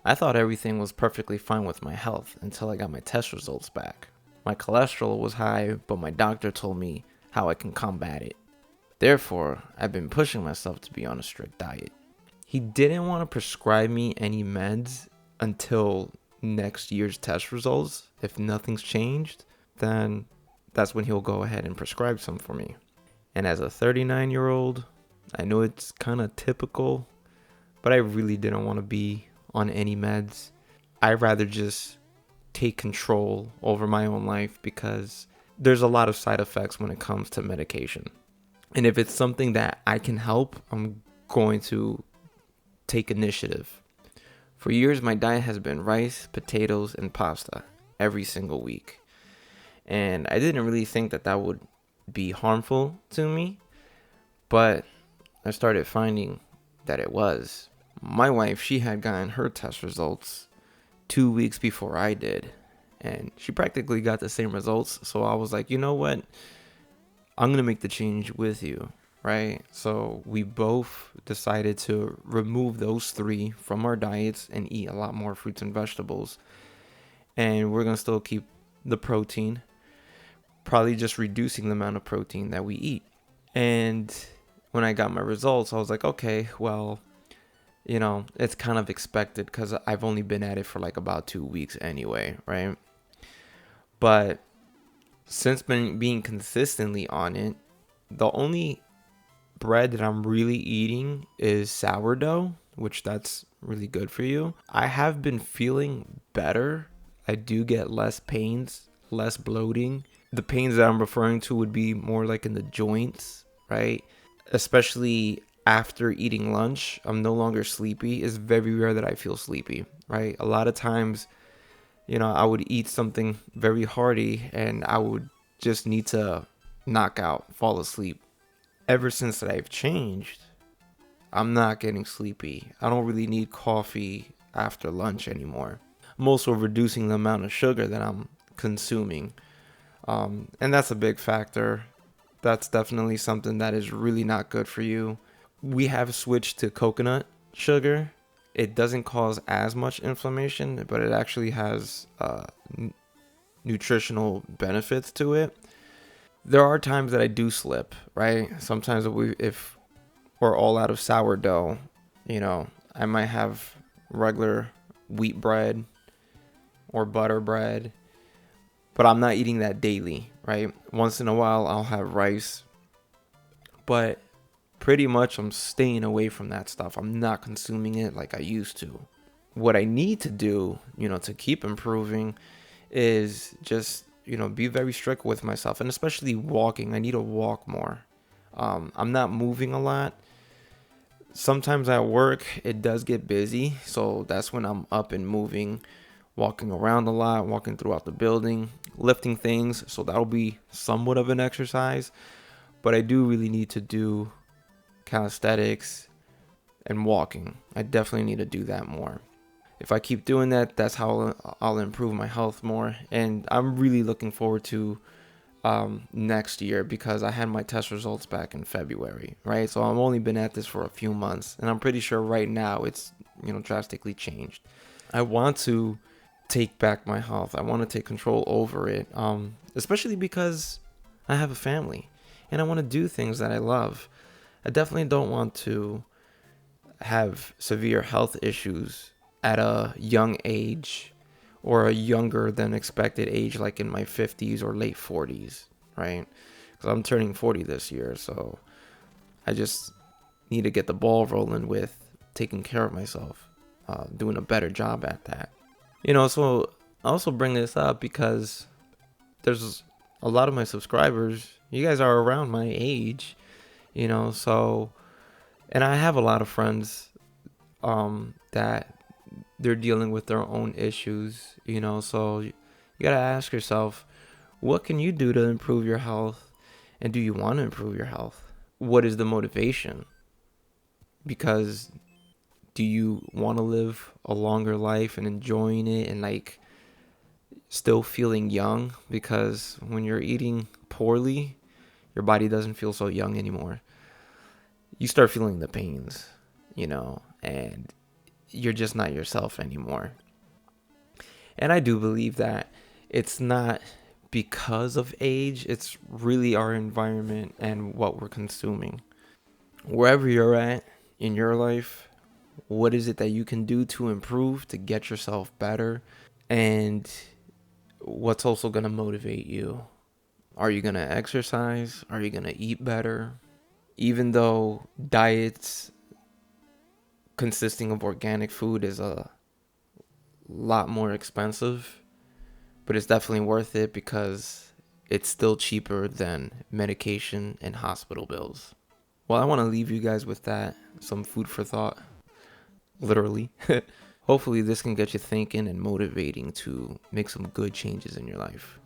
I thought everything was perfectly fine with my health until I got my test results back. My cholesterol was high, but my doctor told me how I can combat it. Therefore, I've been pushing myself to be on a strict diet. He didn't want to prescribe me any meds until next year's test results. If nothing's changed, then that's when he'll go ahead and prescribe some for me. And as a 39-year-old, I know it's kind of typical, but I really didn't want to be on any meds. I'd rather just take control over my own life because there's a lot of side effects when it comes to medication. And if it's something that I can help, I'm going to take initiative. For years, my diet has been rice, potatoes, and pasta every single week. And I didn't really think that that would be harmful to me, but I started finding that it was. My wife, she had gotten her test results 2 weeks before I did, and she practically got the same results. So I was like, you know what? I'm going to make the change with you, right? So we both decided to remove those three from our diets and eat a lot more fruits and vegetables. And we're going to still keep the protein, probably just reducing the amount of protein that we eat. And when I got my results, I was like, okay, well, it's kind of expected because I've only been at it for like about 2 weeks anyway, right? But since being consistently on it, the only bread that I'm really eating is sourdough, which that's really good for you. I have been feeling better. I do get less pains, less bloating. The pains that I'm referring to would be more like in the joints, right? Especially after eating lunch, I'm no longer sleepy. It's very rare that I feel sleepy, right? A lot of times, I would eat something very hearty and I would just need to knock out, fall asleep. Ever since that I've changed, I'm not getting sleepy. I don't really need coffee after lunch anymore. I'm also reducing the amount of sugar that I'm consuming. And that's a big factor. That's definitely something that is really not good for you. We have switched to coconut sugar. It doesn't cause as much inflammation, but it actually has nutritional benefits to it. There are times that I do slip, right? Sometimes if we're all out of sourdough, I might have regular wheat bread or butter bread, but I'm not eating that daily, right? Once in a while, I'll have rice, but pretty much I'm staying away from that stuff. I'm not consuming it like I used to. What I need to do, to keep improving is just, be very strict with myself, and especially walking. I need to walk more. I'm not moving a lot. Sometimes at work, it does get busy. So that's when I'm up and moving, walking around a lot, walking throughout the building, lifting things. So that'll be somewhat of an exercise. But I do really need to do calisthenics and walking. I definitely need to do that more. If I keep doing that, that's how I'll improve my health more. And I'm really looking forward to next year because I had my test results back in February, right? So I've only been at this for a few months, and I'm pretty sure right now it's drastically changed. I want to take back my health. I want to take control over it, especially because I have a family and I want to do things that I love. I definitely don't want to have severe health issues at a young age or a younger than expected age, like in my 50s or late 40s, right? Because I'm turning 40 this year, so I just need to get the ball rolling with taking care of myself, doing a better job at that. So I also bring this up because there's a lot of my subscribers, you guys are around my age, so, and I have a lot of friends that they're dealing with their own issues, so you gotta ask yourself, what can you do to improve your health? And do you want to improve your health? What is the motivation? Because do you want to live a longer life and enjoying it and like still feeling young? Because when you're eating poorly, your body doesn't feel so young anymore. You start feeling the pains, and you're just not yourself anymore. And I do believe that it's not because of age, it's really our environment and what we're consuming. Wherever you're at in your life, what is it that you can do to improve, to get yourself better? And what's also going to motivate you? Are you going to exercise? Are you going to eat better? Even though diets consisting of organic food is a lot more expensive, but it's definitely worth it because it's still cheaper than medication and hospital bills. Well, I want to leave you guys with that, some food for thought, literally. Hopefully this can get you thinking and motivating to make some good changes in your life.